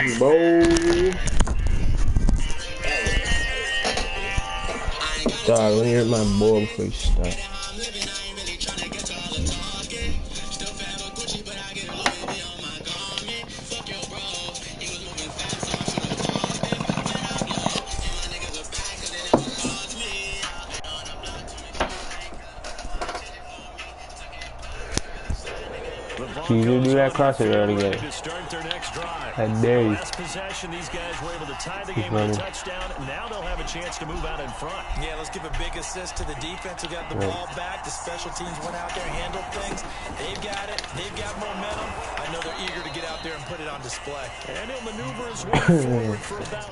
Bro. Dog, let me hit my boy before you start. Can you do that crossover again? I dare you. Last possession, these guys were able to tie the game with a touchdown. Now they'll have a chance to move out in front. Yeah, let's give a big assist to the defense who got the ball back. The special teams went out there and handled things. They've got it. They've got momentum. I know they're eager to get out there and put it on display. And he'll maneuver his way forward for about...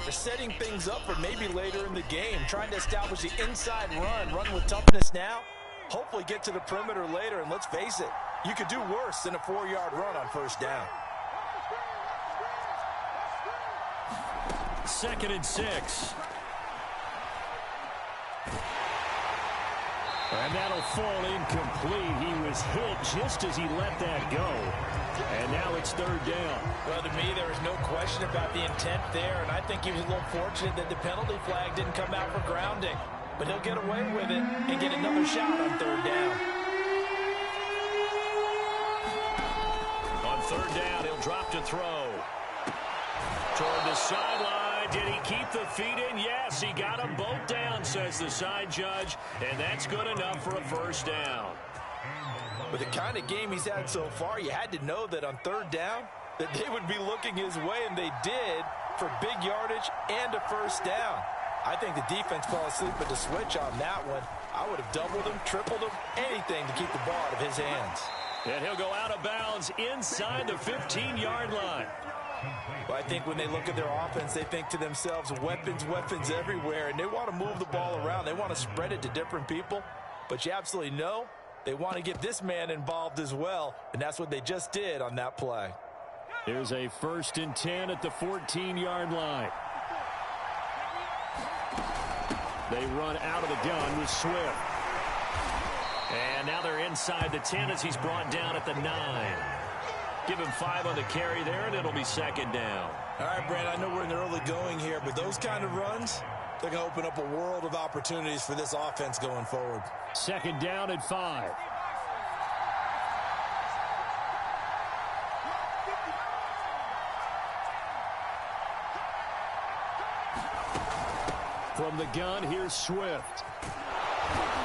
They're setting things up for maybe later in the game, trying to establish the inside run with toughness now. Hopefully get to the perimeter later, and let's face it, you could do worse than a 4-yard run on first down. 2nd and 6. And that'll fall incomplete. He was hit just as he let that go. And now it's 3rd down. Well, to me, there is no question about the intent there, and I think he was a little fortunate that the penalty flag didn't come out for grounding. But he'll get away with it and get another shot on 3rd down. On 3rd down, he'll drop to throw. Toward the sideline. Did he keep the feet in? Yes, he got them both down, says the side judge. And that's good enough for a 1st down. With the kind of game he's had so far, you had to know that on 3rd down, that they would be looking his way, and they did, for big yardage and a 1st down. I think the defense fell asleep at the switch on that one. I would have doubled him, tripled him, anything to keep the ball out of his hands. And he'll go out of bounds inside the 15-yard line. Well, I think when they look at their offense, they think to themselves, weapons everywhere, and they want to move the ball around. They want to spread it to different people, but you absolutely know they want to get this man involved as well, and that's what they just did on that play. Here's a 1st and 10 at the 14-yard line. They run out of the gun with Swift. And now they're inside the 10 as he's brought down at the 9. Give him 5 on the carry there, and it'll be 2nd down. All right, Brad, I know we're in the early going here, but those kind of runs, they're going to open up a world of opportunities for this offense going forward. 2nd down at 5. From the gun, here's Swift.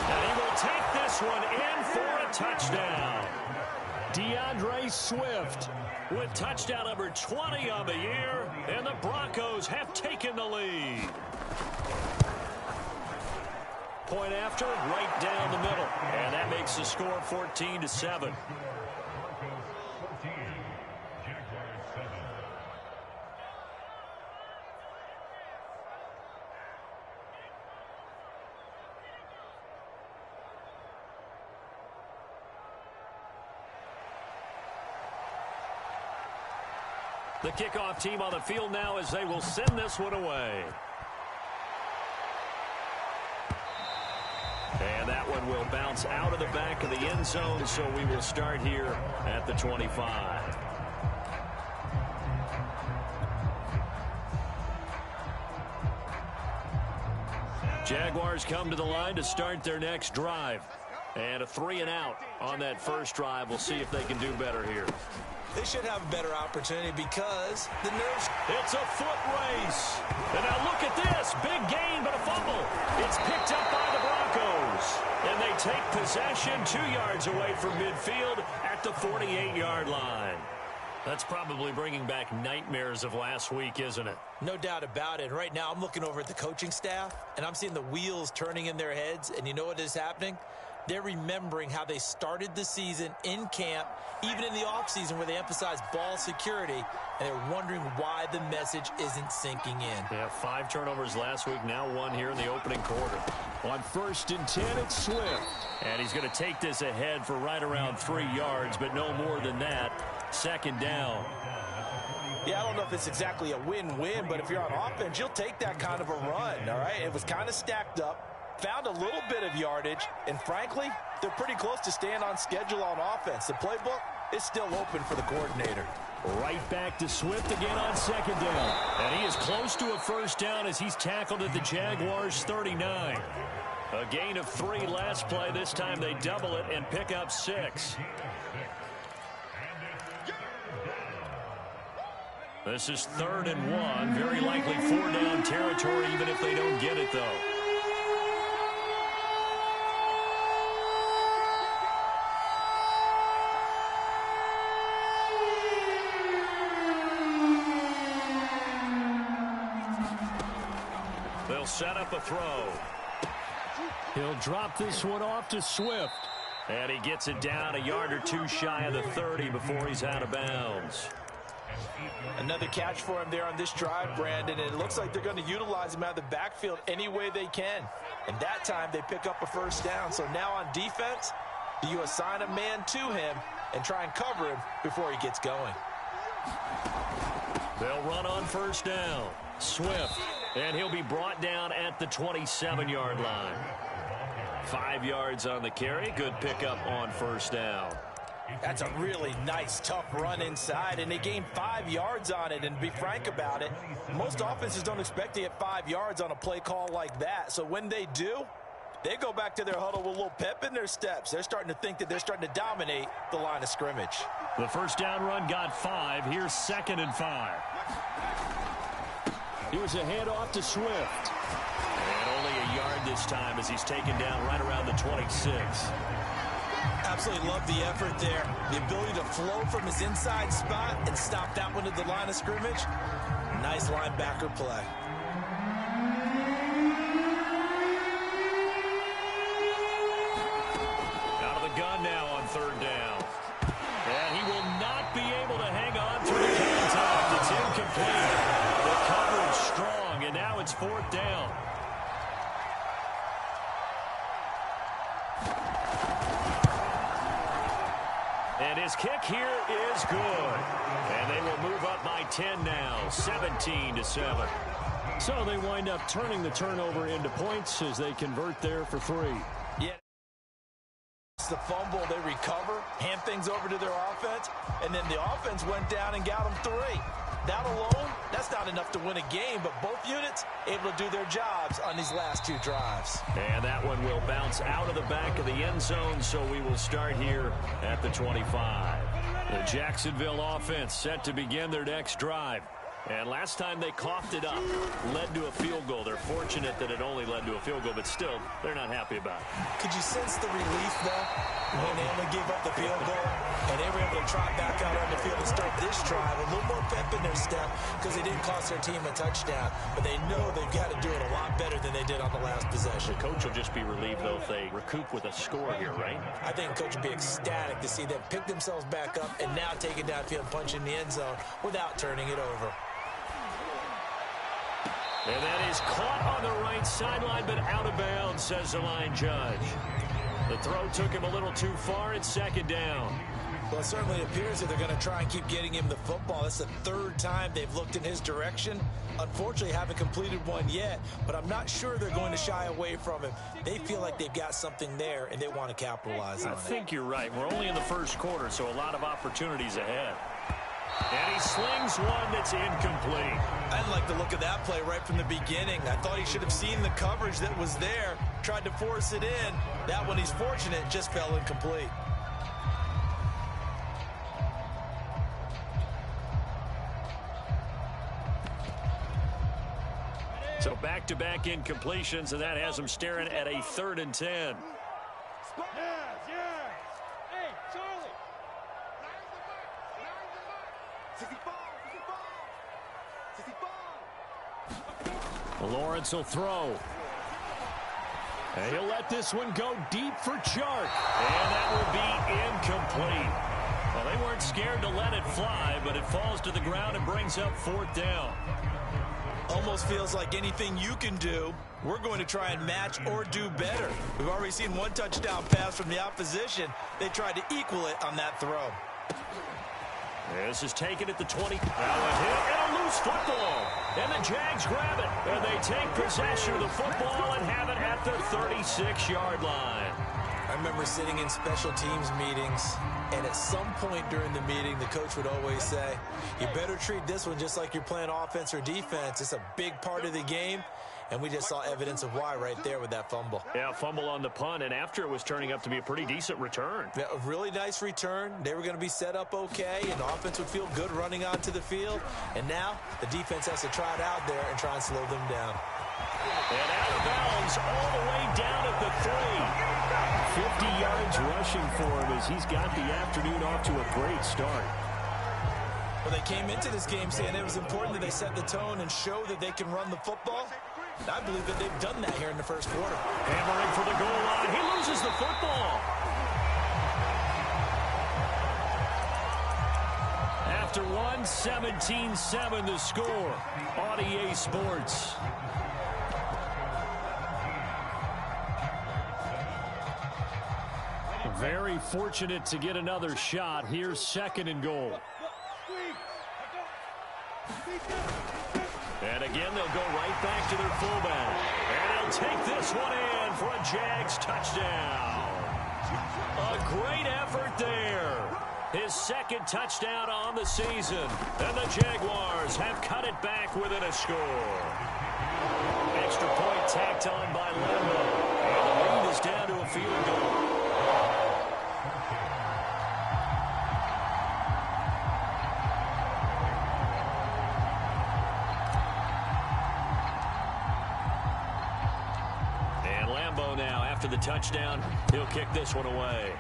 And he will take this one in for a touchdown. DeAndre Swift with touchdown number 20 on the year, and the Broncos have taken the lead. Point after, right down the middle, and that makes the score 14-7. The kickoff team on the field now as they will send this one away. And that one will bounce out of the back of the end zone, so we will start here at the 25. Jaguars come to the line to start their next drive. And a 3-and-out on that first drive. We'll see if they can do better here. They should have a better opportunity because the nerves. It's a foot race. And now look at this. Big gain, but a fumble. It's picked up by the Broncos. And they take possession 2 yards away from midfield at the 48-yard line. That's probably bringing back nightmares of last week, isn't it? No doubt about it. Right now I'm looking over at the coaching staff, and I'm seeing the wheels turning in their heads. And you know what is happening? They're remembering how they started the season in camp, even in the offseason where they emphasized ball security, and they're wondering why the message isn't sinking in. Yeah, 5 turnovers last week, now 1 here in the opening quarter. On 1st and 10, it's Swift. And he's going to take this ahead for right around 3 yards, but no more than that. 2nd down. Yeah, I don't know if it's exactly a win-win, but if you're on offense, you'll take that kind of a run, all right? It was kind of stacked up. found a little bit of yardage, and frankly, they're pretty close to staying on schedule on offense. The playbook is still open for the coordinator. Right back to Swift again on second down. And he is close to a first down as he's tackled at the Jaguars' 39. A gain of 3 last play. This time they double it and pick up 6. This is 3rd and 1. Very likely 4-down territory even if they don't get it, though. They'll set up a throw. He'll drop this one off to Swift. And he gets it down a yard or 2 shy of the 30 before he's out of bounds. Another catch for him there on this drive, Brandon, and it looks like they're going to utilize him out of the backfield any way they can. And that time they pick up a first down. So now on defense, do you assign a man to him and try and cover him before he gets going? They'll run on first down. Swift, and he'll be brought down at the 27-yard line. 5 yards on the carry. Good pickup on first down. That's a really nice, tough run inside, and they gained 5 yards on it. And to be frank about it, most offenses don't expect to get 5 yards on a play call like that. So when they do, they go back to their huddle with a little pep in their steps. They're starting to think that they're starting to dominate the line of scrimmage. The first down run got 5. Here's 2nd and 5. Here's a handoff to Swift. And only a yard this time as he's taken down right around the 26. Absolutely love the effort there. The ability to flow from his inside spot and stop that one at the line of scrimmage. Nice linebacker play. Out of the gun now on 3rd down. And he will not be able to hang on through the contact. It's incomplete. The coverage strong, and now it's 4th down. And his kick here is good. And they will move up by 10 now, 17-7. So they wind up turning the turnover into points as they convert there for 3. Yeah. It's the fumble, they recover, hand things over to their offense, and then the offense went down and got them 3. That alone, that's not enough to win a game, but both units able to do their jobs on these last 2 drives. And that one will bounce out of the back of the end zone, so we will start here at the 25. The Jacksonville offense set to begin their next drive. And last time they coughed it up, led to a field goal. They're fortunate that it only led to a field goal, but still, they're not happy about it. Could you sense the relief, though, when they only gave up the field goal and they were able to trot back out on the field and start this drive? A little more pep in their step because they didn't cost their team a touchdown, but they know they've got to do it a lot better than they did on the last possession. The coach will just be relieved, though, if they recoup with a score here, right? I think the coach would be ecstatic to see them pick themselves back up and now take it downfield and punch in the end zone without turning it over. And that is caught on the right sideline, but out of bounds, says the line judge. The throw took him a little too far. It's 2nd down. Well, it certainly appears that they're going to try and keep getting him the football. That's the 3rd time they've looked in his direction. Unfortunately, haven't completed one yet, but I'm not sure they're going to shy away from him. They feel like they've got something there, and they want to capitalize on it. I think you're right. We're only in the first quarter, so a lot of opportunities ahead. And he slings one that's incomplete. I didn't like the look of that play right from the beginning. I thought he should have seen the coverage that was there, tried to force it in. That one, he's fortunate, just fell incomplete. So back-to-back incompletions, and that has him staring at a 3rd and 10. Lawrence will throw. And he'll let this one go deep for Chark. And that will be incomplete. Well, they weren't scared to let it fly, but it falls to the ground and brings up 4th down. Almost feels like anything you can do, we're going to try and match or do better. We've already seen one touchdown pass from the opposition. They tried to equal it on that throw. This is taken at the 20. Now a hit and a loose football. And the Jags grab it. And they take possession of the football and have it at the 36-yard line. I remember sitting in special teams meetings, and at some point during the meeting, the coach would always say, you better treat this one just like you're playing offense or defense. It's a big part of the game. And we just saw evidence of why right there with that fumble. Yeah, fumble on the punt, and after it was turning up to be a pretty decent return. Yeah, a really nice return. They were going to be set up okay, and the offense would feel good running onto the field. And now the defense has to try it out there and try and slow them down. And out of bounds all the way down at the 3. 50 yards rushing for him as he's got the afternoon off to a great start. Well, they came into this game saying it was important that they set the tone and show that they can run the football. I believe that they've done that here in the first quarter. Hammering for the goal line. He loses the football. After 1, 17-7 the score on EA Sports. Very fortunate to get another shot. Here's 2nd and goal. And again, they'll go right back to their fullback. And he'll take this one in for a Jags touchdown. A great effort there. His 2nd touchdown on the season. And the Jaguars have cut it back within a score. Extra point tacked on by Lambo. And the lead is down to a field goal. Now, after the touchdown, he'll kick this one away.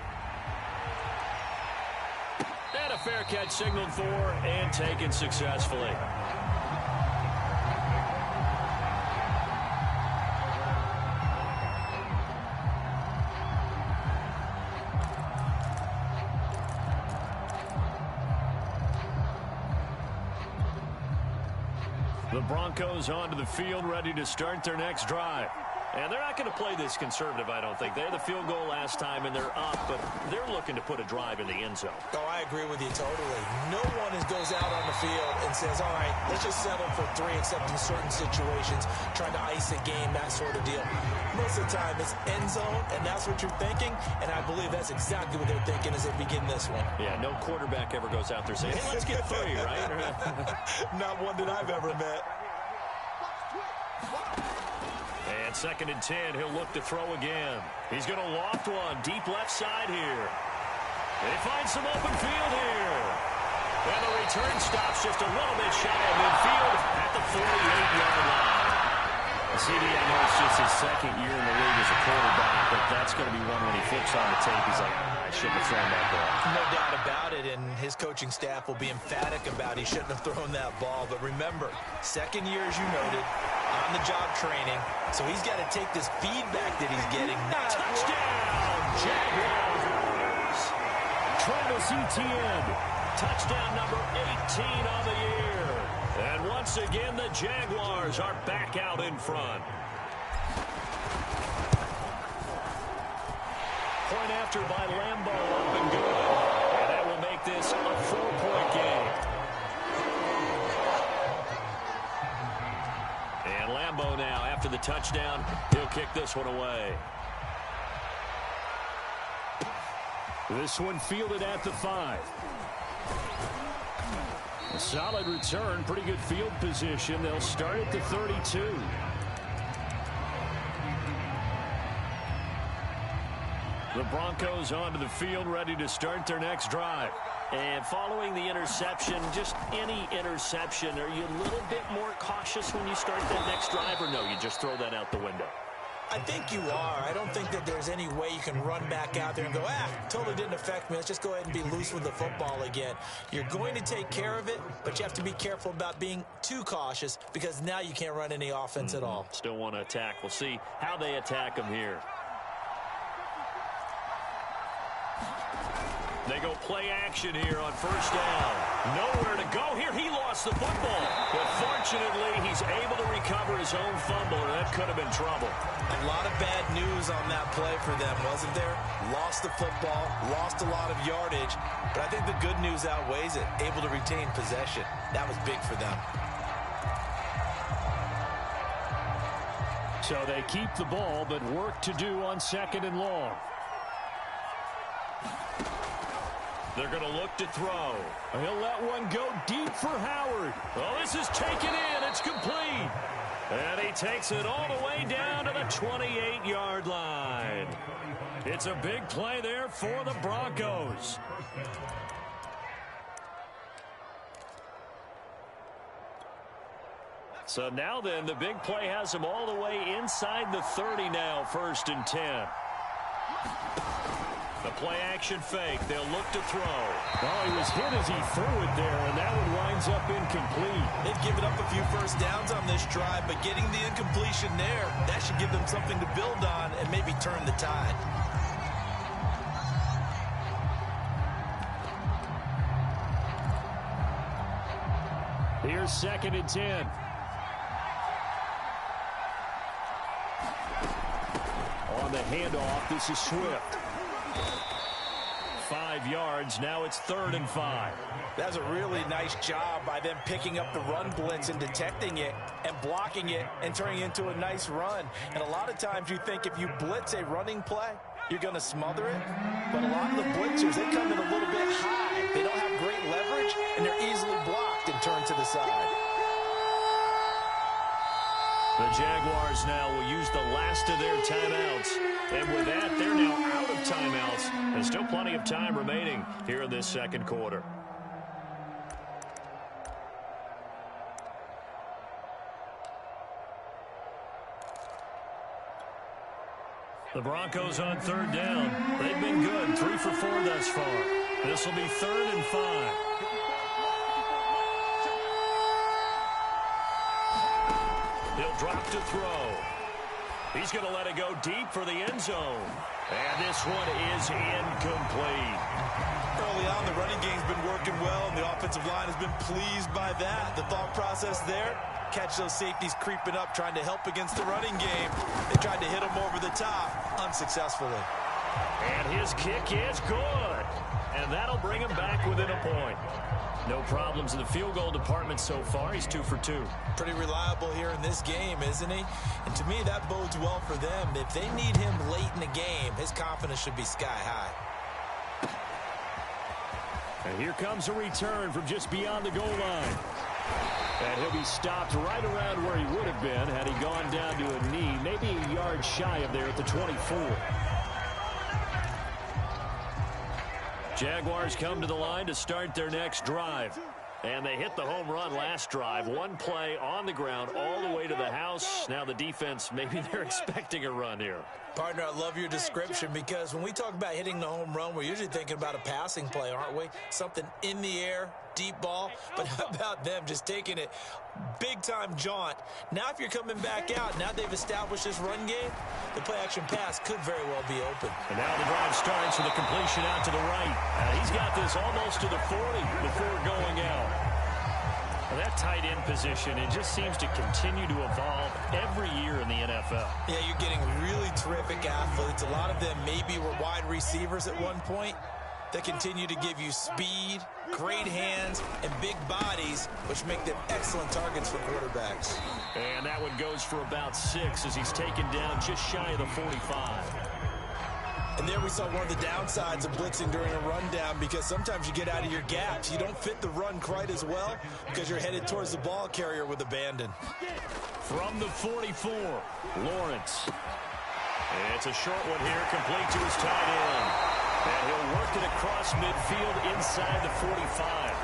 And a fair catch signaled for and taken successfully. The Broncos onto the field, ready to start their next drive. And they're not going to play this conservative, I don't think. They had the field goal last time, and they're up, but they're looking to put a drive in the end zone. Oh, I agree with you totally. No one goes out on the field and says, all right, let's just settle for 3, except in certain situations, trying to ice a game, that sort of deal. Most of the time, it's end zone, and that's what you're thinking, and I believe that's exactly what they're thinking as they begin this one. Yeah, no quarterback ever goes out there saying, hey, let's get 3, right? Not one that I've ever met. And 2nd and 10, he'll look to throw again. He's going to loft one deep left side here. They find some open field here. And the return stops just a little bit shy of midfield at the 48-yard line. CD, I know it's just his 2nd year in the league as a quarterback, but that's going to be one when he flips on the tape. He's like, I shouldn't have thrown that ball. No doubt about it, and his coaching staff will be emphatic about he shouldn't have thrown that ball. But remember, 2nd year, as you noted, on-the-job training, so he's got to take this feedback that he's getting. Touchdown, Jaguars! Travis Etienne, touchdown number 18 on the year. And once again, the Jaguars are back out in front. Point after by Lambo, up and good. And that will make this a 4-point game. And Lambo now, after the touchdown, he'll kick this one away. This one fielded at the 5. A solid return, pretty good field position. They'll start at the 32. The Broncos onto the field, ready to start their next drive. And following the interception, just any interception, are you a little bit more cautious when you start that next drive, or no, you just throw that out the window? I think you are. I don't think that there's any way you can run back out there and go, totally didn't affect me. Let's just go ahead and be loose with the football again. You're going to take care of it, but you have to be careful about being too cautious because now you can't run any offense at all. Still want to attack. We'll see how they attack them here. They go play action here on 1st down. Nowhere to go here. He lost the football. But fortunately, he's able to recover his own fumble, and that could have been trouble. A lot of bad news on that play for them, wasn't there? Lost the football, lost a lot of yardage. But I think the good news outweighs it. Able to retain possession. That was big for them. So they keep the ball, but work to do on 2nd and long. They're going to look to throw. He'll let one go deep for Howard. Well, this is taken in. It's complete. And he takes it all the way down to the 28-yard line. It's a big play there for the Broncos. So now then, the big play has him all the way inside the 30 now, 1st and 10. The play-action fake. They'll look to throw. Oh, he was hit as he threw it there, and that one winds up incomplete. They've given up a few first downs on this drive, but getting the incompletion there, that should give them something to build on and maybe turn the tide. Here's 2nd and 10. On the handoff, this is Swift. 5 yards. Now it's 3rd and 5. That's a really nice job by them picking up the run blitz and detecting it and blocking it and turning it into a nice run. And a lot of times you think if you blitz a running play, you're going to smother it. But a lot of the blitzers, they come in a little bit high. They don't have great leverage, and they're easily blocked and turned to the side. The Jaguars now will use the last of their timeouts. And with that, they're now out of timeouts. There's still plenty of time remaining here in this 2nd quarter. The Broncos on 3rd down. They've been good, 3 for 4 thus far. This will be 3rd and 5. He'll drop to throw. He's going to let it go deep for the end zone. And this one is incomplete. Early on, the running game's been working well, and the offensive line has been pleased by that. The thought process there, catch those safeties creeping up, trying to help against the running game. They tried to hit him over the top, unsuccessfully. And his kick is good. And that'll bring him back within a point. No problems in the field goal department so far. He's 2 for 2. Pretty reliable here in this game, isn't he? And to me, that bodes well for them. If they need him late in the game, his confidence should be sky high. And here comes a return from just beyond the goal line. And he'll be stopped right around where he would have been had he gone down to a knee, maybe a yard shy of there at the 24. Jaguars come to the line to start their next drive. And they hit the home run last drive. One play on the ground all the way to the house. Now the defense, maybe they're expecting a run here. Partner, I love your description because when we talk about hitting the home run, we're usually thinking about a passing play, aren't we? Something in the air, deep ball. But how about them just taking it big-time jaunt? Now if you're coming back out, now they've established this run game, the play-action pass could very well be open. And now the drive starts with a completion out to the right. He's got this almost to the 40 before going out. Well, that tight end position, it just seems to continue to evolve every year in the NFL. Yeah, you're getting really terrific athletes. A lot of them maybe were wide receivers at one point. They continue to give you speed, great hands, and big bodies, which make them excellent targets for quarterbacks. And that one goes for about 6 as he's taken down just shy of the 45. And there we saw one of the downsides of blitzing during a rundown because sometimes you get out of your gaps. You don't fit the run quite as well because you're headed towards the ball carrier with abandon. From the 44, Lawrence. It's a short one here, complete to his tight end. And he'll work it across midfield inside the 45.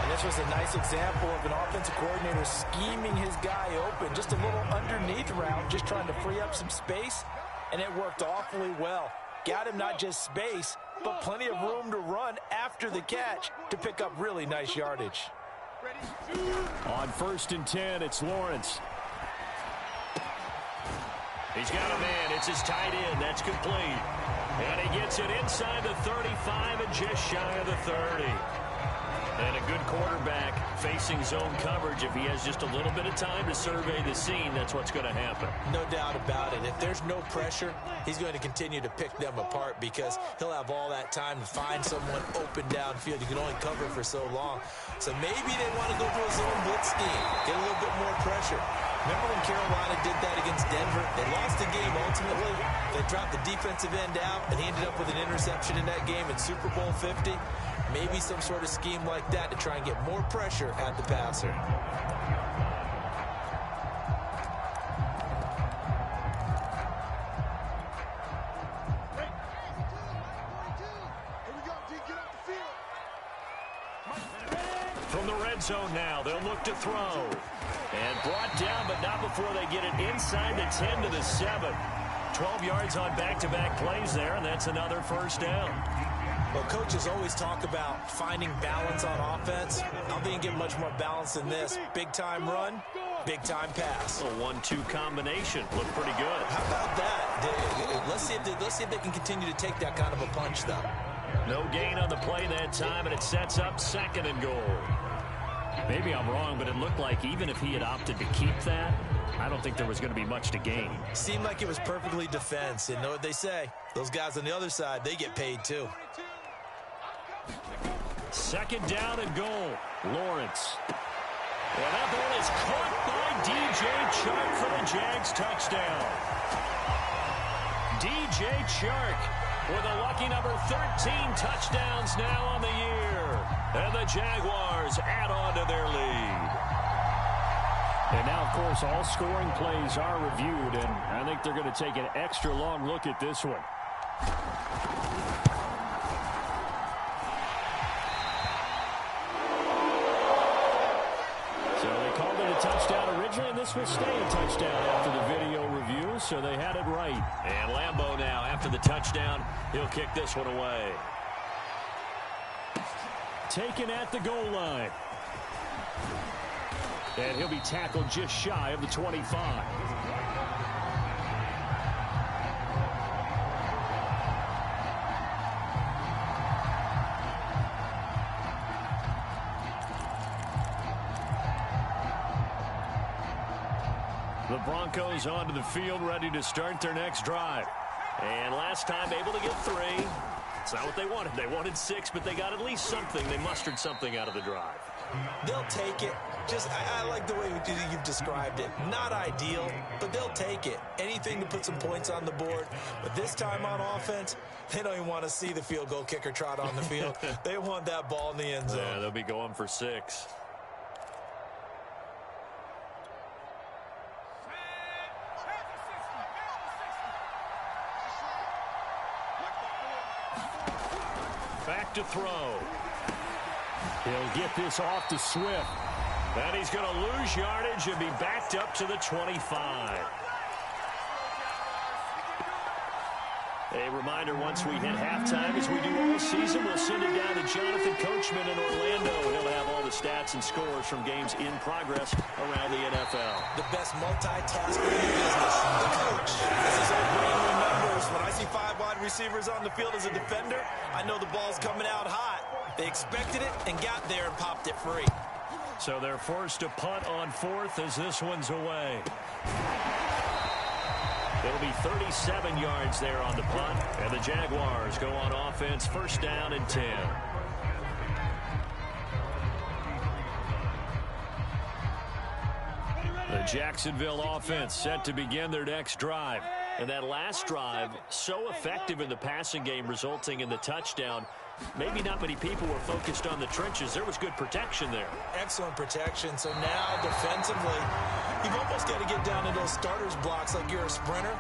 And this was a nice example of an offensive coordinator scheming his guy open. Just a little underneath route, just trying to free up some space. And it worked awfully well. Got him not just space, but plenty of room to run after the catch to pick up really nice yardage. On 1st and 10, it's Lawrence. He's got a man. It's his tight end. That's complete. And he gets it inside the 35 and just shy of the 30. And a good quarterback facing zone coverage. If he has just a little bit of time to survey the scene, that's what's going to happen. No doubt about it. If there's no pressure, he's going to continue to pick them apart because he'll have all that time to find someone open downfield. You can only cover for so long. So maybe they want to go to a zone blitz scheme, get a little bit more pressure. Remember when Carolina did that against Denver. They lost the game ultimately. They dropped the defensive end out, and he ended up with an interception in that game in Super Bowl 50. Maybe some sort of scheme like that to try and get more pressure at the passer. From the red zone now, they'll look to throw. And brought down, but not before they get it inside the 10 to the 7. 12 yards on back-to-back plays there, and that's another first down. Well, coaches always talk about finding balance on offense. I don't think you get much more balance than this. Big-time run, big-time pass. A 1-2 combination. Looked pretty good. How about that? Let's see if they can continue to take that kind of a punch, though. No gain on the play that time, and it sets up 2nd and goal. Maybe I'm wrong, but it looked like even if he had opted to keep that, I don't think there was going to be much to gain. Seemed like it was perfectly defense. And know what they say? Those guys on the other side, they get paid too. 2nd down and goal. Lawrence. And that ball is caught by DJ Chark for the Jags touchdown. DJ Chark with a lucky number 13 touchdowns now on the year. And the Jaguars add on to their lead. And now, of course, all scoring plays are reviewed, and I think they're going to take an extra long look at this one. So they called it a touchdown originally, and this will stay a touchdown after the video review, so they had it right. And Lambeau now, after the touchdown, he'll kick this one away. Taken at the goal line. And he'll be tackled just shy of the 25. The Broncos onto the field, ready to start their next drive. And last time able to get 3. It's not what they wanted. They wanted 6, but they got at least something. They mustered something out of the drive. They'll take it. I like the way you've described it. Not ideal, but they'll take it. Anything to put some points on the board. But this time on offense, they don't even want to see the field goal kicker trot on the field. They want that ball in the end zone. Yeah, they'll be going for 6. Back to throw. He'll get this off to Swift. And he's going to lose yardage and be backed up to the 25. A reminder, once we hit halftime, as we do all season, we'll send it down to Jonathan Coachman in Orlando. He'll have all the stats and scores from games in progress around the NFL. The best multitasker in the business, the coach. This is our brain remembers. When I see 5 wide receivers on the field as a defender, I know the ball's coming out hot. They expected it and got there and popped it free. So they're forced to punt on 4th as this one's away. It'll be 37 yards there on the punt, and the Jaguars go on offense, 1st down and 10. The Jacksonville offense set to begin their next drive. And that last drive, so effective in the passing game, resulting in the touchdown. Maybe not many people were focused on the trenches. There was good protection there. Excellent protection. So now defensively, you've almost got to get down to those starters blocks like you're a sprinter.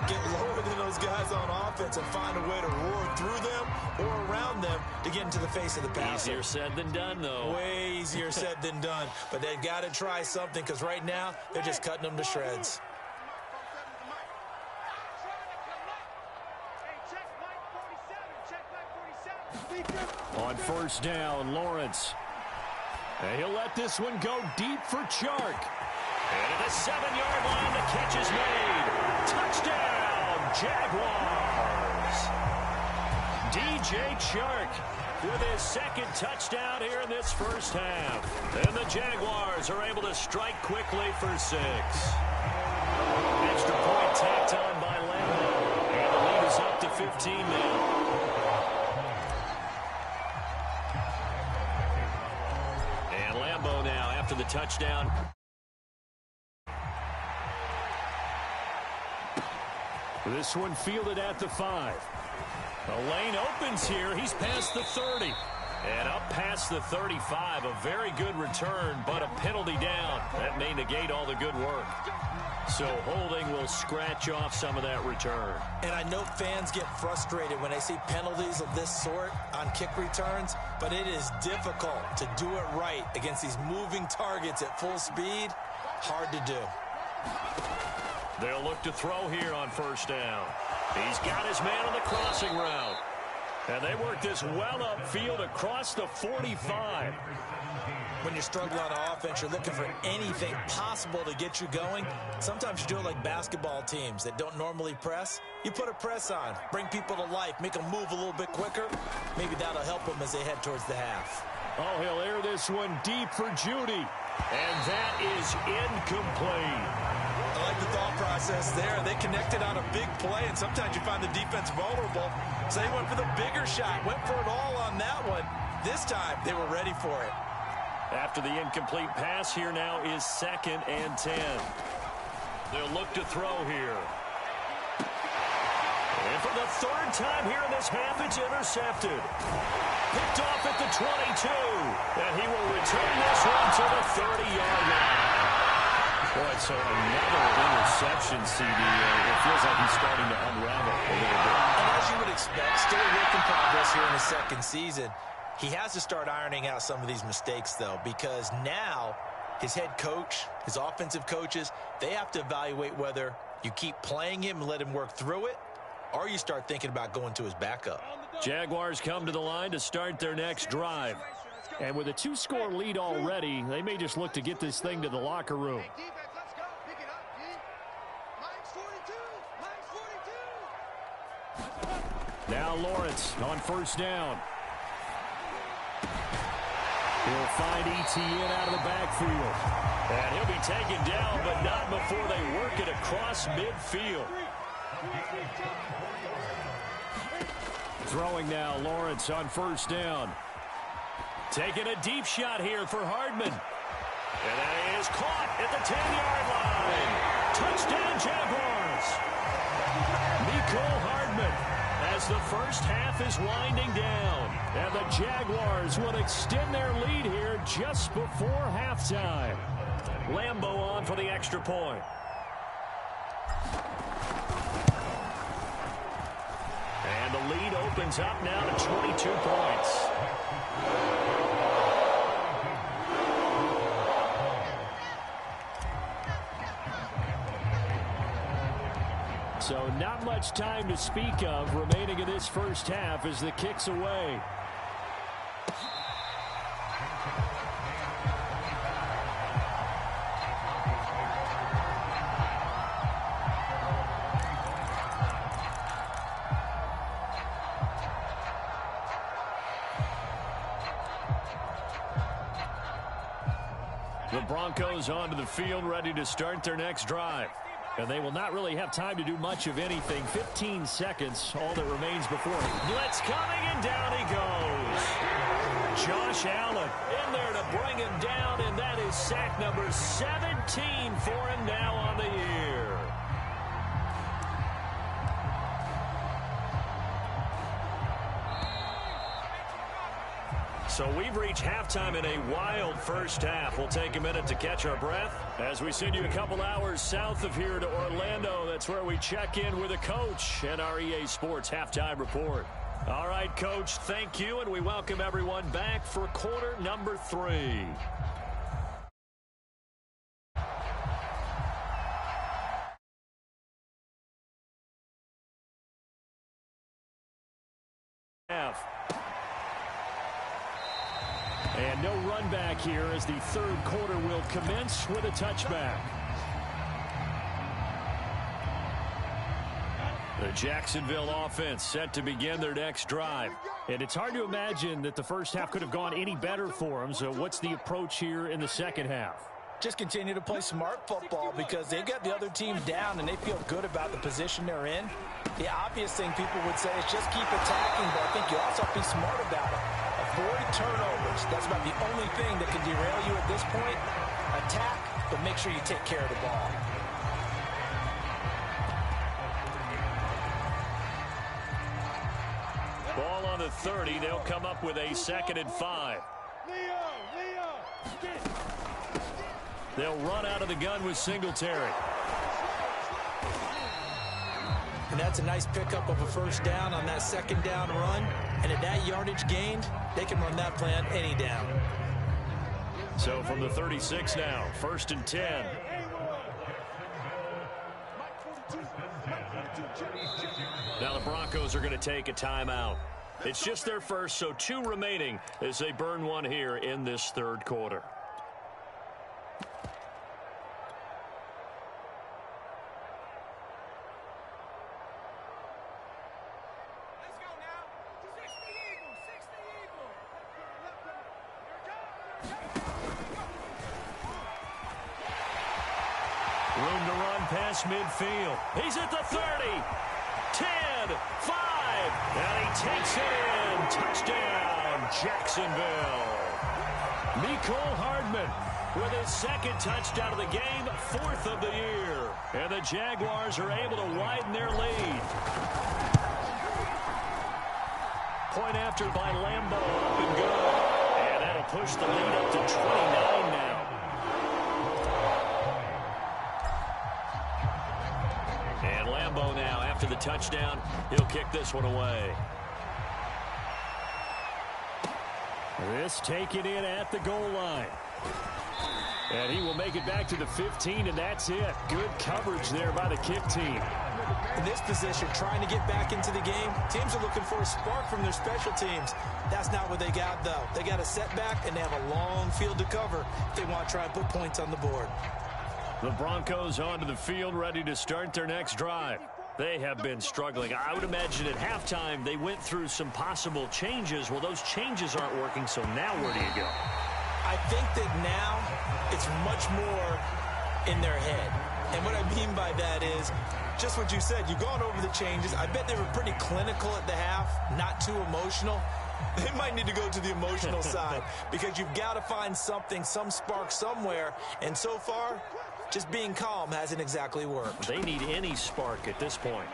Get lower than those guys on offense and find a way to roar through them or around them to get into the face of the passer. Easier said than done, though. Way easier said than done. But they've got to try something because right now they're just cutting them to shreds. On 1st down, Lawrence. And he'll let this one go deep for Chark. And at the 7-yard line, the catch is made. Touchdown, Jaguars. DJ Chark with his 2nd touchdown here in this first half. And the Jaguars are able to strike quickly for 6. Extra point tacked on by Lambeau. And the lead is up to 15 now. And Lambeau now after the touchdown. This one fielded at the 5. The lane opens here. He's past the 30. And up past the 35. A very good return, but a penalty down. That may negate all the good work. So holding will scratch off some of that return. And I know fans get frustrated when they see penalties of this sort on kick returns, but it is difficult to do it right against these moving targets at full speed. Hard to do. They'll look to throw here on first down. He's got his man on the crossing route. And they work this well upfield across the 45. When you're struggling on offense, you're looking for anything possible to get you going. Sometimes you do it like basketball teams that don't normally press. You put a press on, bring people to life, make them move a little bit quicker. Maybe that'll help them as they head towards the half. Oh, he'll air this one deep for Judy. And that is incomplete. I like the thought process there. They connected on a big play, and sometimes you find the defense vulnerable. So they went for the bigger shot, went for it all on that one. This time, they were ready for it. After the incomplete pass, here now is 2nd and 10. They'll look to throw here. And for the 3rd time here in this half, it's intercepted. Picked off at the 22. And he will return this one to the 30-yard line. Boy, so another interception, CD. It feels like he's starting to unravel a little bit. And as you would expect, still a work in progress here in his 2nd season. He has to start ironing out some of these mistakes, though, because now his head coach, his offensive coaches, they have to evaluate whether you keep playing him and let him work through it, or you start thinking about going to his backup. Jaguars come to the line to start their next drive. And with a 2-score lead already, they may just look to get this thing to the locker room. Now Lawrence on first down. He'll find Etienne out of the backfield. And he'll be taken down, but not before they work it across midfield. Throwing now, Lawrence on first down. Taking a deep shot here for Hardman. And that is caught at the 10-yard line. Touchdown, Jaguars. Mecole Hardman. As the first half is winding down. And the Jaguars will extend their lead here just before halftime. Lambeau on for the extra point. And the lead opens up now to 22 points. So not much time to speak of remaining in this first half as the kick's away. The Broncos onto the field, ready to start their next drive. And they will not really have time to do much of anything. 15 seconds, all that remains before. Blitz coming, and down he goes. Josh Allen in there to bring him down, and that is sack number 17 for him now on the year. So we've reached halftime in a wild first half. We'll take a minute to catch our breath as we send you a couple hours south of here to Orlando. That's where we check in with the coach and our EA Sports halftime report. All right, Coach, thank you, and we welcome everyone back for quarter number 3. And no run back here as the third quarter will commence with a touchback. The Jacksonville offense set to begin their next drive. And it's hard to imagine that the first half could have gone any better for them. So what's the approach here in the second half? Just continue to play smart football because they've got the other team down and they feel good about the position they're in. The obvious thing people would say is just keep attacking, but I think you also have to be smart about it. Avoid turnovers. That's about the only thing that can derail you at this point. Attack, but make sure you take care of the ball. the 30. They'll come up with a 2nd and 5. They'll run out of the gun with Singletary. And that's a nice pickup of a first down on that 2nd down run. And at that yardage gained, they can run that play on any down. So from the 36 now, 1st and 10. Now the Broncos are going to take a timeout. It's just their first, so 2 remaining as they burn one here in this 3rd quarter. Room to run past midfield. He's at the 30. 10, 5, and he takes it in. Touchdown, Jacksonville. Mecole Hardman with his 2nd touchdown of the game, 4th of the year. And the Jaguars are able to widen their lead. Point after by Lambeau, up and good. And that'll push the lead up to 29 now. And Lambeau now, after the touchdown, he'll kick this one away. This taken in at the goal line. And he will make it back to the 15, and that's it. Good coverage there by the kick team. In this position, trying to get back into the game, teams are looking for a spark from their special teams. That's not what they got, though. They got a setback, and they have a long field to cover if they want to try and put points on the board. The Broncos onto the field, ready to start their next drive. They have been struggling. I would imagine at halftime they went through some possible changes. Well, those changes aren't working, so now where do you go? I think that now it's much more in their head. And what I mean by that is just what you said. You've gone over the changes. I bet they were pretty clinical at the half, not too emotional. They might need to go to the emotional side because you've got to find something, some spark somewhere. And so far, just being calm hasn't exactly worked. They need any spark at this point.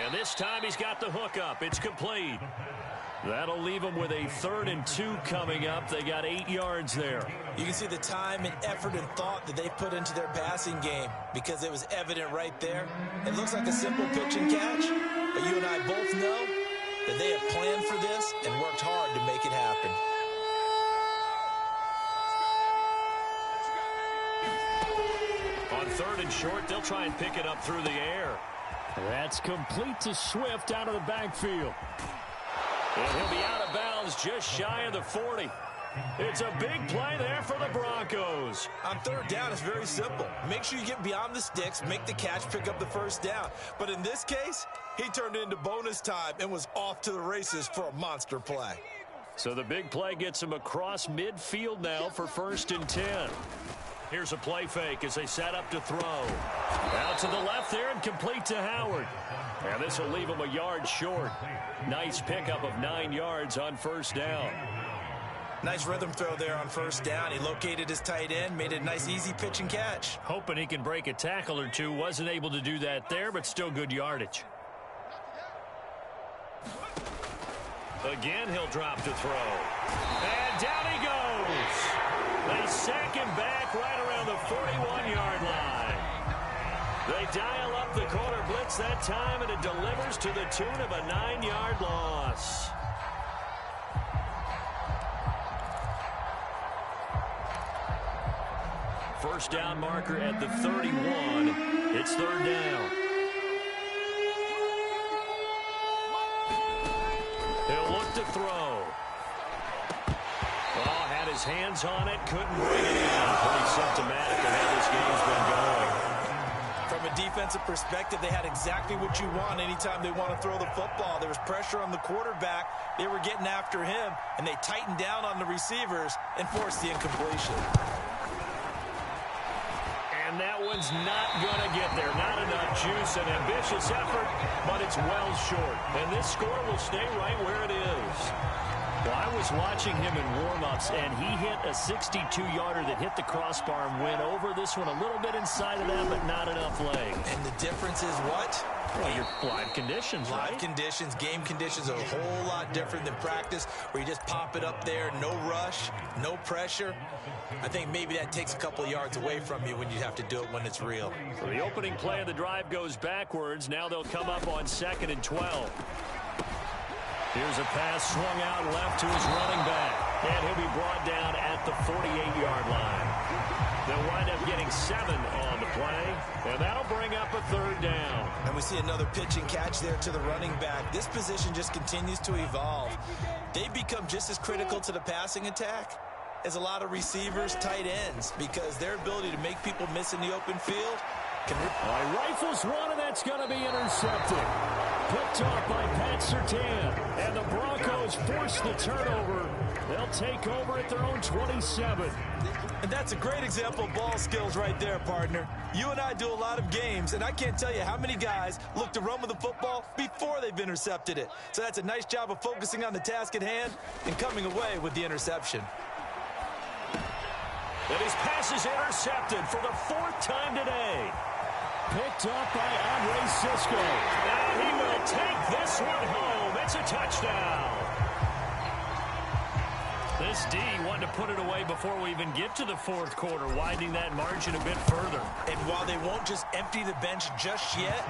And this time he's got the hook up. It's complete. That'll leave them with a 3rd and 2 coming up. They got 8 yards there. You can see the time and effort and thought that they put into their passing game because it was evident right there. It looks like a simple pitch and catch, but you and I both know that they have planned for this and worked hard to make it happen. On 3rd and short, they'll try and pick it up through the air. That's complete to Swift out of the backfield. And he'll be out of bounds just shy of the 40. It's a big play there for the Broncos. On 3rd down, it's very simple. Make sure you get beyond the sticks, make the catch, pick up the 1st down. But in this case, he turned it into bonus time and was off to the races for a monster play. So the big play gets him across midfield now for 1st and 10. Here's a play fake as they set up to throw. Out to the left there and complete to Howard. And this will leave him a yard short. Nice pickup of 9 yards on 1st down. Nice rhythm throw there on 1st down. He located his tight end, made it a nice easy pitch and catch. Hoping he can break a tackle or two. Wasn't able to do that there, but still good yardage. Again, he'll drop to throw. And down he goes. They sack him back right around the 41-yard line. They dial up the corner blitz that time, and it delivers to the tune of a 9-yard loss. First down marker at the 31. It's 3rd down. He'll look to throw. Oh, had his hands on it, couldn't bring it in. Pretty symptomatic of how this game's been going. From a defensive perspective, they had exactly what you want anytime they want to throw the football. There was pressure on the quarterback. They were getting after him, and they tightened down on the receivers and forced the incompletion. And that one's not going to get there. Not enough juice. An ambitious effort, but it's well short. And this score will stay right where it is. Well, I was watching him in warm-ups, and he hit a 62-yarder that hit the crossbar and went over. This one a little bit inside of that, but not enough leg. And the difference is what? Well, your live conditions, right? Live conditions, game conditions are a whole lot different than practice, where you just pop it up there, no rush, no pressure. I think maybe that takes a couple of yards away from you when you have to do it when it's real. So the opening play of the drive goes backwards. Now they'll come up on 2nd and 12. Here's a pass swung out left to his running back. And he'll be brought down at the 48-yard line. They'll wind up getting 7 on the play. And that'll bring up a 3rd down. And we see another pitch and catch there to the running back. This position just continues to evolve. They become just as critical to the passing attack as a lot of receivers, tight ends, because their ability to make people miss in the open field can... He rifles one, and that's going to be intercepted. Picked off by Pat Surtain. And the Broncos force the turnover. They'll take over at their own 27. And that's a great example of ball skills right there, partner. You and I do a lot of games, and I can't tell you how many guys look to run with the football before they've intercepted it. So that's a nice job of focusing on the task at hand and coming away with the interception. And his pass is intercepted for the 4th time today. Picked up by Andre Cisco. And he will take this one home. It's a touchdown. This D wanted to put it away before we even get to the 4th quarter, widening that margin a bit further. And while they won't just empty the bench just yet,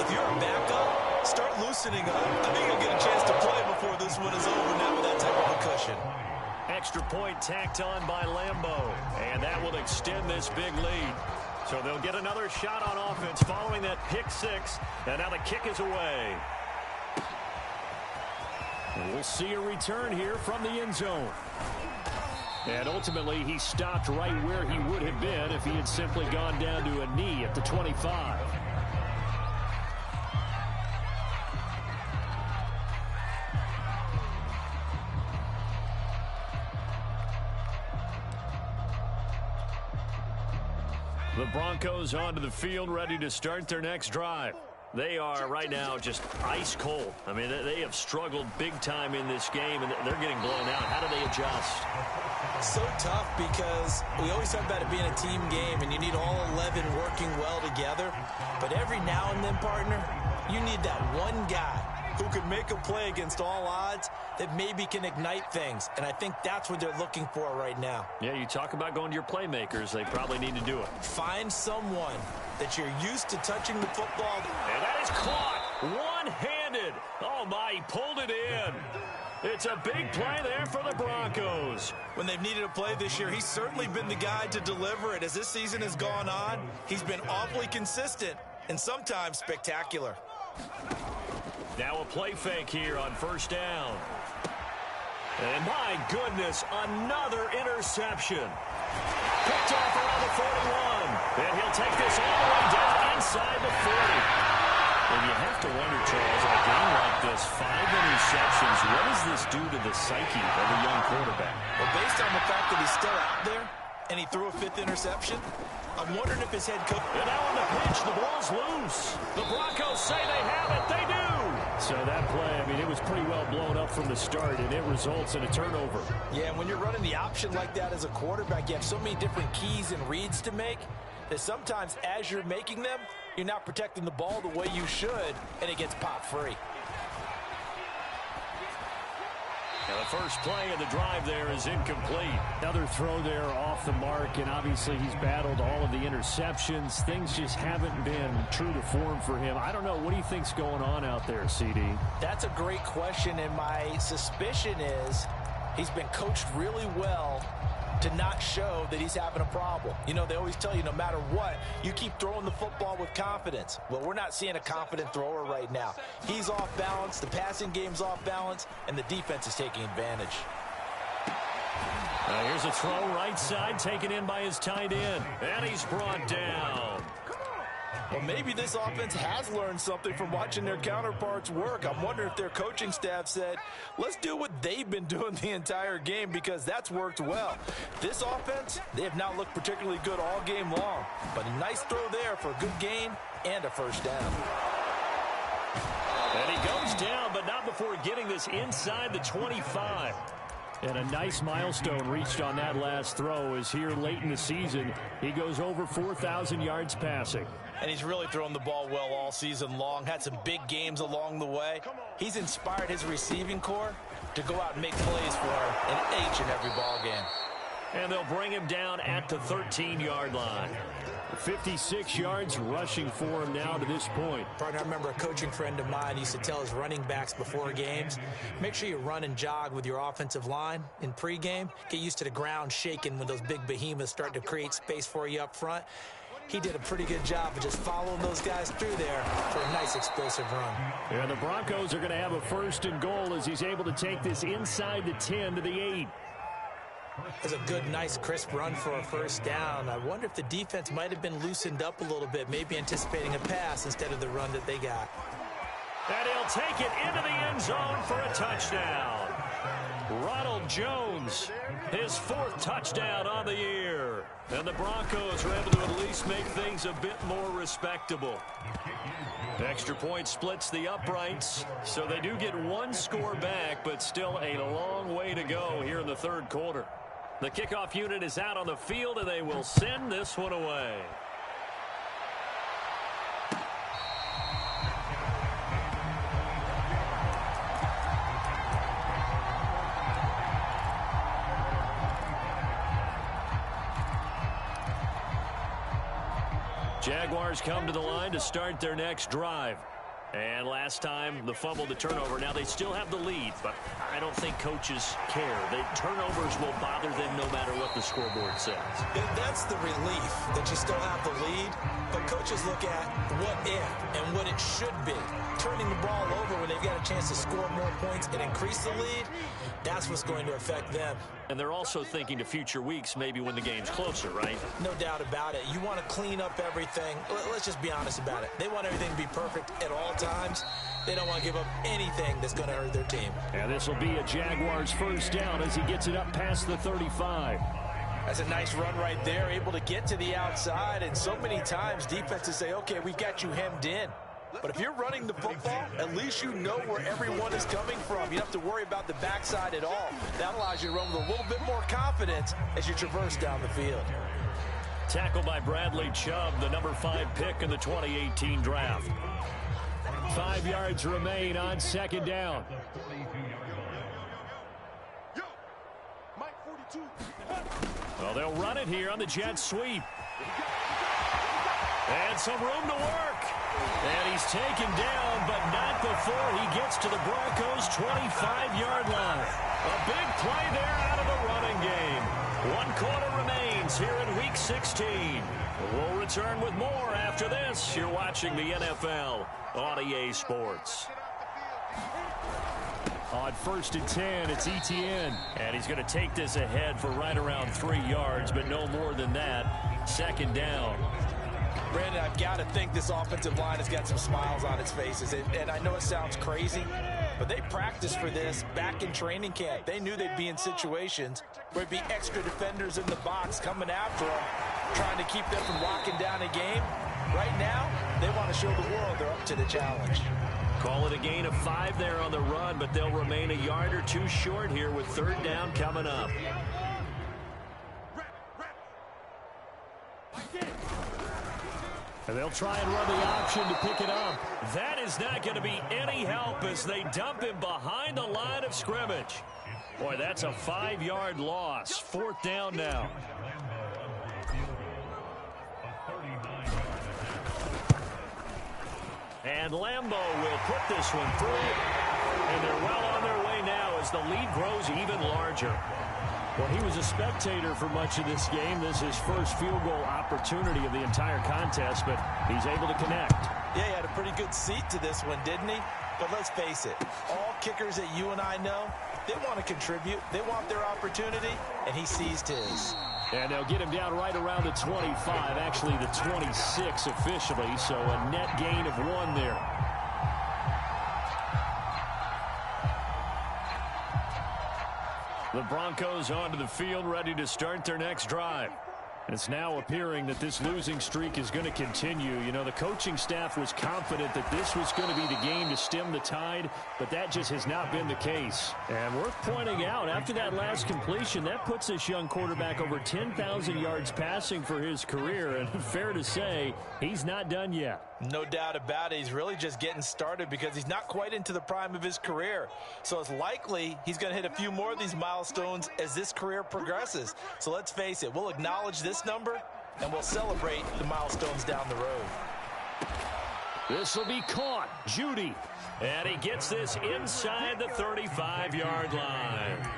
if you're a backup, start loosening up. I think you'll get a chance to play before this one is over now with that type of a cushion. Extra point tacked on by Lambeau. And that will extend this big lead. So they'll get another shot on offense following that pick 6. And now the kick is away. And we'll see a return here from the end zone. And ultimately, he stopped right where he would have been if he had simply gone down to a knee at the 25. The Broncos onto the field, ready to start their next drive. They are right now just ice cold. I mean, they have struggled big time in this game, and they're getting blown out. How do they adjust? So tough, because we always talk about it being a team game, and you need all 11 working well together. But every now and then, partner, you need that one guy who can make a play against all odds that maybe can ignite things. And I think that's what they're looking for right now. Yeah, you talk about going to your playmakers. They probably need to do it. Find someone that you're used to touching the football. And that is caught one-handed. Oh, my, he pulled it in. It's a big play there for the Broncos. When they've needed a play this year, he's certainly been the guy to deliver it. As this season has gone on, he's been awfully consistent and sometimes spectacular. Now a play fake here on 1st down. And my goodness, another interception. Picked off around the 41. And he'll take this all the way down inside the 40. And you have to wonder, Charles, in a game like this, 5 interceptions, what does this do to the psyche of a young quarterback? Well, based on the fact that he's still out there and he threw a 5th interception, I'm wondering if his head coach... And now on the pitch, the ball's loose. The Broncos say they have it. They do. So that play, I mean, it was pretty well blown up from the start, and it results in a turnover. Yeah, and when you're running the option like that as a quarterback, you have so many different keys and reads to make that sometimes as you're making them, you're not protecting the ball the way you should, and it gets popped free. Now the first play of the drive there is incomplete. Another throw there off the mark, and obviously he's battled all of the interceptions. Things just haven't been true to form for him. I don't know. What do you think's going on out there, CD? That's a great question, and my suspicion is he's been coached really well to not show that he's having a problem. You know, they always tell you no matter what, you keep throwing the football with confidence. Well, we're not seeing a confident thrower right now. He's off balance, the passing game's off balance, and the defense is taking advantage. Here's a throw right side, taken in by his tight end, and he's brought down. Well, maybe this offense has learned something from watching their counterparts work. I'm wondering if their coaching staff said, let's do what they've been doing the entire game, because that's worked well. This offense, they have not looked particularly good all game long, but a nice throw there for a good gain and a 1st down. And he goes down, but not before getting this inside the 25. And a nice milestone reached on that last throw as here late in the season, he goes over 4,000 yards passing. And he's really thrown the ball well all season long, had some big games along the way. He's inspired his receiving corps to go out and make plays for him in each and every ball game. And they'll bring him down at the 13-yard line. 56 yards rushing for him now to this point. Partner, I remember a coaching friend of mine used to tell his running backs before games, make sure you run and jog with your offensive line in pregame. Get used to the ground shaking when those big behemoths start to create space for you up front. He did a pretty good job of just following those guys through there for a nice explosive run. Yeah, the Broncos are going to have a 1st and goal as he's able to take this inside the 10 to the 8. It was a good, nice, crisp run for a 1st down. I wonder if the defense might have been loosened up a little bit, maybe anticipating a pass instead of the run that they got. And he'll take it into the end zone for a touchdown. Ronald Jones, his 4th touchdown on the year. And the Broncos are able to at least make things a bit more respectable. Extra point splits the uprights, so they do get 1 score back, but still a long way to go here in the 3rd quarter. The kickoff unit is out on the field, and they will send this one away. Jaguars come to the line to start their next drive. And last time, the fumble, the turnover. Now they still have the lead, but I don't think coaches care. The turnovers will bother them no matter what the scoreboard says. That's the relief that you still have the lead, but coaches look at what if and what it should be. Turning the ball over when they've got a chance to score more points and increase the lead, that's what's going to affect them. And they're also thinking to future weeks, maybe when the game's closer, right? No doubt about it. You want to clean up everything. Let's just be honest about it. They want everything to be perfect at all times. They don't want to give up anything that's going to hurt their team. And this will be a Jaguars 1st down as he gets it up past the 35. That's a nice run right there, able to get to the outside. And so many times defenses say, okay, we've got you hemmed in. But if you're running the football, at least you know where everyone is coming from. You don't have to worry about the backside at all. That allows you to run with a little bit more confidence as you traverse down the field. Tackled by Bradley Chubb, the number 5 pick in the 2018 draft. 5 yards remain on 2nd down. Well, they'll run it here on the jet sweep. And some room to work. And he's taken down, but not before he gets to the Broncos' 25-yard line. A big play there out of the running game. 1 quarter remains here in Week 16. We'll return with more after this. You're watching the NFL on EA Sports. On 1st and 10, it's Etienne. And he's going to take this ahead for right around 3 yards, but no more than that. 2nd down. Brandon, I've got to think this offensive line has got some smiles on its faces. And I know it sounds crazy, but they practiced for this back in training camp. They knew they'd be in situations where it'd be extra defenders in the box coming after them, trying to keep them from locking down a game. Right now, they want to show the world they're up to the challenge. Call it a gain of 5 there on the run, but they'll remain a yard or 2 short here with 3rd down coming up. And they'll try and run the option to pick it up. That is not going to be any help as they dump him behind the line of scrimmage. Boy, that's a 5-yard loss. 4th down now. And Lambeau will put this one through. And they're well on their way now as the lead grows even larger. Well, he was a spectator for much of this game. This is his first field goal opportunity of the entire contest, but he's able to connect. Yeah, he had a pretty good seat to this one, didn't he? But let's face it, all kickers that you and I know, they want to contribute. They want their opportunity, and he seized his. And they'll get him down right around the 25, actually the 26 officially, so a net gain of 1 there. The Broncos onto the field, ready to start their next drive. It's now appearing that this losing streak is going to continue. You know, the coaching staff was confident that this was going to be the game to stem the tide, but that just has not been the case. And worth pointing out, after that last completion, that puts this young quarterback over 10,000 yards passing for his career. And fair to say, he's not done yet. No doubt about it. He's really just getting started because he's not quite into the prime of his career. So it's likely he's going to hit a few more of these milestones as this career progresses. So let's face it, we'll acknowledge this number and we'll celebrate the milestones down the road. This will be caught. Judy. And he gets this inside the 35-yard line.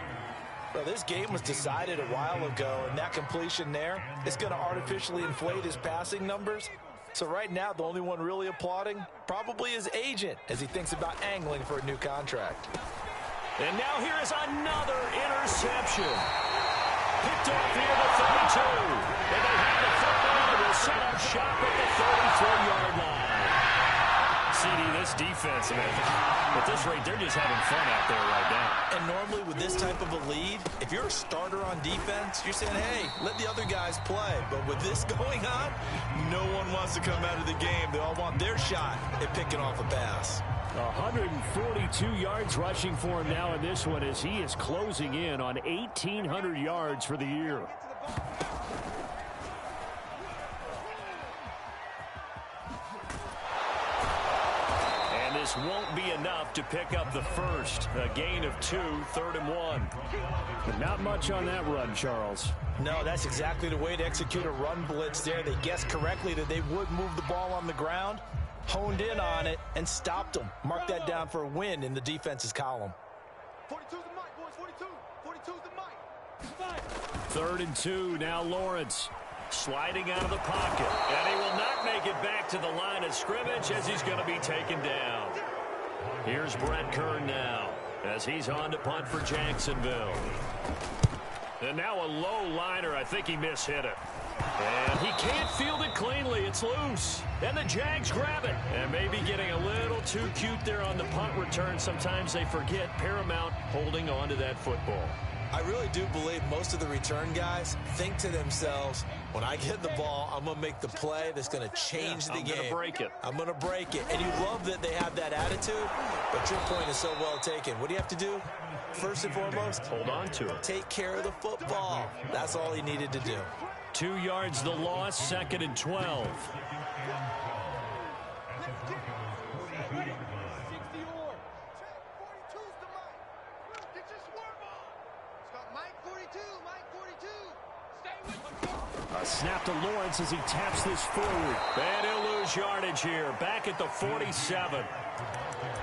Well, this game was decided a while ago, and that completion there is going to artificially inflate his passing numbers. So right now, the only one really applauding probably his agent as he thinks about angling for a new contract. And now here is another interception. Picked off here at the 32. And they have the football and will set up shop at the 33-yard line. CD, this defense, at this rate, they're just having fun out there right now. And normally with this type of a lead, if you're a starter on defense, you're saying, hey, let the other guys play. But with this going on, no one wants to come out of the game. They all want their shot at picking off a pass. 142 yards rushing for him now in this one as he is closing in on 1,800 yards for the year. This won't be enough to pick up the first. A gain of 2, 3rd and 1. But not much on that run, Charles. No, that's exactly the way to execute a run blitz there. They guessed correctly that they would move the ball on the ground, honed in on it, and stopped them. Mark that down for a win in the defense's column. 42's the mic, boys. 42's the mic. 3rd and 2, now Lawrence. Sliding out of the pocket, and he will not make it back to the line of scrimmage as he's going to be taken down. Here's Brett Kern now as he's on to punt for Jacksonville. And now a low liner. I think he mishit it. And he can't field it cleanly. It's loose. And the Jags grab it. And maybe getting a little too cute there on the punt return. Sometimes they forget paramount holding on to that football. I really do believe most of the return guys think to themselves, when I get the ball, I'm going to make the play that's going to change the game. I'm going to break it. I'm going to break it. And you love that they have that attitude, but your point is so well taken. What do you have to do? First and foremost, hold on to it. Take care of the football. That's all he needed to do. 2 yards the loss, 2nd and 12. A snap to Lawrence as he taps this forward. And he'll lose yardage here. Back at the 47.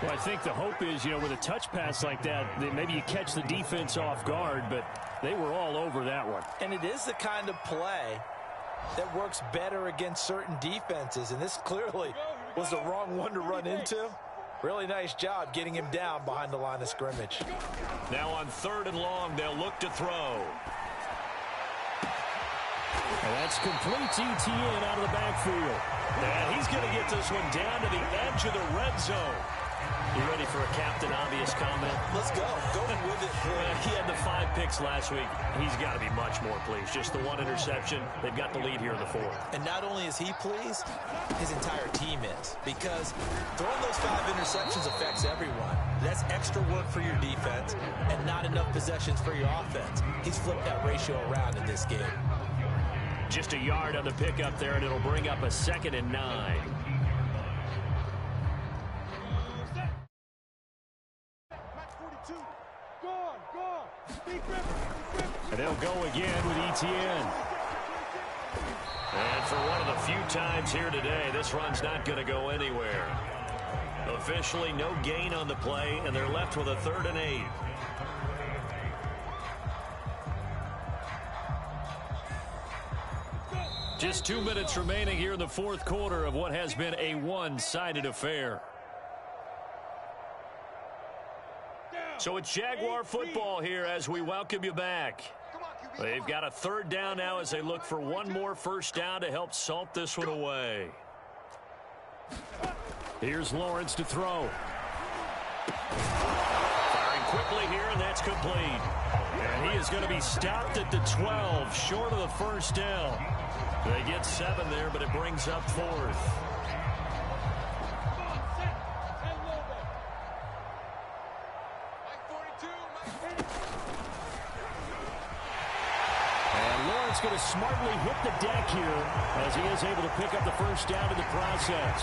Well, I think the hope is, you know, with a touch pass like that, maybe you catch the defense off guard, but they were all over that one. And it is the kind of play that works better against certain defenses, and this clearly was the wrong one to run into. Really nice job getting him down behind the line of scrimmage. Now on 3rd and long, they'll look to throw. And that's complete ETN out of the backfield. And he's going to get this one down to the edge of the red zone. You ready for a Captain Obvious comment? Let's go. Go with it. He had the 5 picks last week. He's got to be much more pleased. Just the 1 interception. They've got the lead here in the 4th. And not only is he pleased, his entire team is. Because throwing those 5 interceptions affects everyone. That's extra work for your defense and not enough possessions for your offense. He's flipped that ratio around in this game. Just a yard on the pickup there, and it'll bring up a 2nd and 9. And they'll go again with ETN. And for one of the few times here today, this run's not going to go anywhere. Officially no gain on the play, and they're left with a 3rd and 8. Just 2 minutes remaining here in the 4th quarter of what has been a one-sided affair. So it's Jaguar football here as we welcome you back. They've got a 3rd down now as they look for one more first down to help salt this one away. Here's Lawrence to throw. Firing quickly here, and that's complete. And he is going to be stopped at the 12, short of the first down. They get 7 there, but it brings up 4th. And Lawrence going to smartly hit the deck here as he is able to pick up the first down in the process.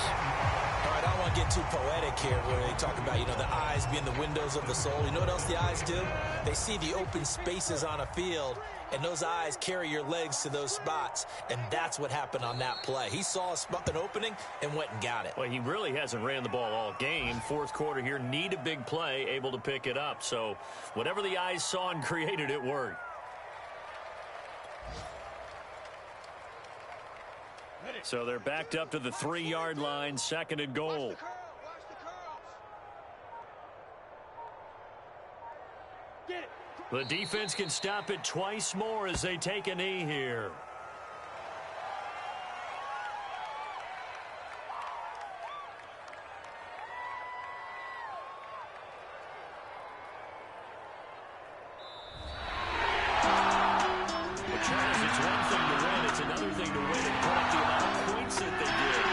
All right, I don't want to get too poetic here where they talk about, the eyes being the windows of the soul. You know what else the eyes do? They see the open spaces on a field, and those eyes carry your legs to those spots, and that's what happened on that play. He saw an opening and went and got it. Well, he really hasn't ran the ball all game. Fourth quarter here, need a big play, able to pick it up. So whatever the eyes saw and created, it worked. So they're backed up to the 3-yard line, 2nd and goal. The defense can stop it twice more as they take a knee here. It's one thing to win, it's another thing to win and put up the amount of points that they did.